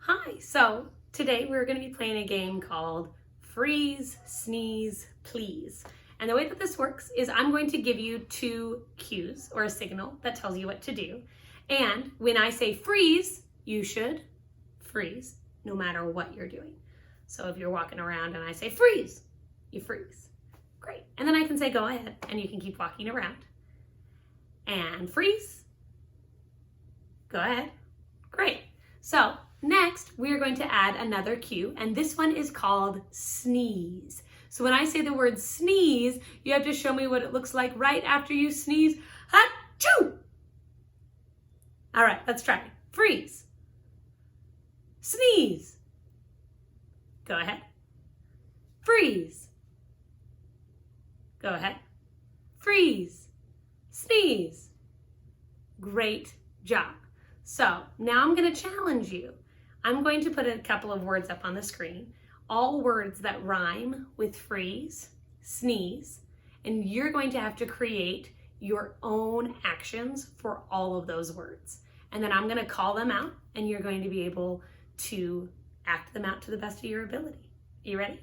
Hi, so today we're going to be playing a game called Freeze, Sneeze, Please. And the way that this works is I'm going to give you two cues or a signal that tells you what to do. And when I say freeze, you should freeze no matter what you're doing. So if you're walking around and I say freeze, you freeze. Great. And then I can say go ahead and you can keep walking around. And freeze. Go ahead. Great. So next, we are going to add another cue, and this one is called sneeze. So when I say the word sneeze, you have to show me what it looks like right after you sneeze. Achoo! All right, let's try. Freeze. Sneeze. Go ahead. Freeze. Go ahead. Freeze. Sneeze. Great job. So now I'm going to challenge you. I'm going to put a couple of words up on the screen, all words that rhyme with freeze, sneeze, and you're going to have to create your own actions for all of those words. And then I'm going to call them out and you're going to be able to act them out to the best of your ability. You ready?